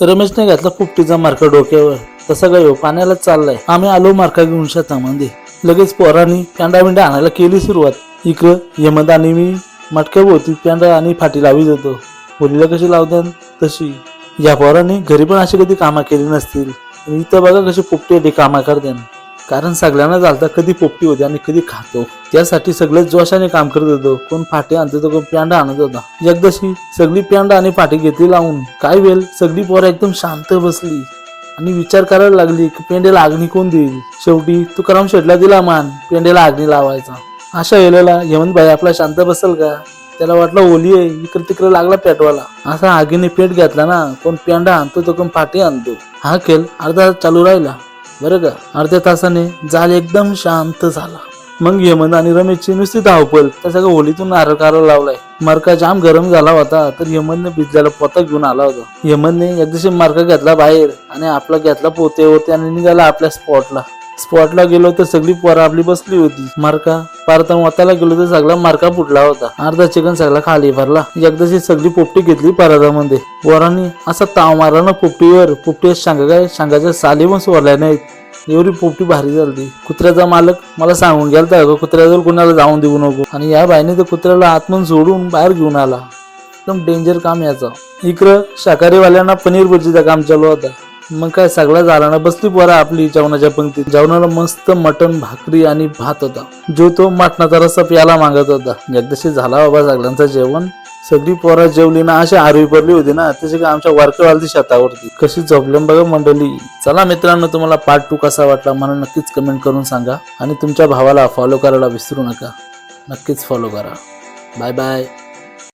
रमेशने घातला पोपटीचा मार्का डोक्यावर. तसा काय पाण्याला चाललाय. आम्ही आलो मार्का घेऊन शेतामध्ये. लगेच पोरांनी पेंडा बिंडा आणायला केली सुरुवात. इकडं यमद आणि मी मटक्याभोवती पेंडा आणि फाटी लावीत होतो. होलीला कशी लावतात तशी. या पोरांनी घरी पण अशी कधी कामं केली नसतील. इथं बघा कशी पोपटी कामं करते. कारण सगळ्यांना चालतं कधी पोपटी होते आणि कधी खातो. त्यासाठी सगळे जोशाने काम करत होतो. कोण फाटी आणत होतो, कोण पेंडा आणत होता. एकदाशी सगळी पेंडा आणि फाटी घेतली लावून. काय वेळ सगळी पोरं एकदम शांत बसली आणि विचार करायला लागली की पेंड्याला अग्नी कोण देईल. शेवटी तुकाराम शेटला दिला मान पेंड्याला अग्नी लावायचा. अशा वेळेला हेमंत भाई आपला शांत बसल का. त्याला वाटलं ओली आहे, इकडे तिकडे लागला पेटवाला. असा आगीने पेट घेतला ना, कोण पेंडा आणतो तो कोण फाटी आणतो. हा खेळ अर्धा तास चालू राहिला बरं का. अर्ध्या तासाने जाल एकदम शांत झाला. मग हेमंत आणि रमेशची नुसती धावपल. त्या सगळं होलीतून नारळ काढायला लावलाय. मरका जाम गरम झाला होता तर हेमंतने भिजलेला पोता घेऊन आला होता. हेमंतने एकदिवशी मरका घेतला बाहेर आणि आपला घेतला पोते आणि निघाला आपल्या स्पॉटला गेलो तर सगळी पोरं आपली बसली होती. मरका पारतन वाताला गेलो तर सगळा मरका फुटला होता. अर्धा चिकन सगळा खाली भरला. एकदाची सगळी पोपटी घेतली परदामध्ये. पोरांनी असा ताव मारला ना पोपटीवर. पोपटी शांगाच्या साली पण सोडल्या नाहीत. एवढी पोपटी भारी झाली. कुत्र्याचा मालक मला सांगून गेलता कुत्र्याजवळ कोणाला जाऊन देऊ नको. आणि या बाईने तर कुत्र्याला आतमन सोडून बाहेर घेऊन आला. एकदम डेंजर काम याचं. इकडं शाकाहारीवाल्यांना पनीर भजीचं काम चालू होता. मग काय सगळं झाला ना. बसली पोरा आपली जेवणाच्या पंक्तीत. जेवणाला मस्त मटण भाकरी आणि भात होता. जो तो मटणाचा रस्सा प्यायला मागत होता. एकदाशी झाला बाबा सगळ्यांचं जेवण. सगळी पोरा जेवली ना. अशी आरवी पडली होती ना त्याची काय आमच्या वारकवालती शेतावरती. कशी झोपल्या बघा मंडळी. चला मित्रांनो, तुम्हाला पार्ट 2 कसा वाटला मला नक्कीच कमेंट करून सांगा. आणि तुमच्या भावाला फॉलो करायला विसरू नका. नक्कीच फॉलो करा. Bye bye.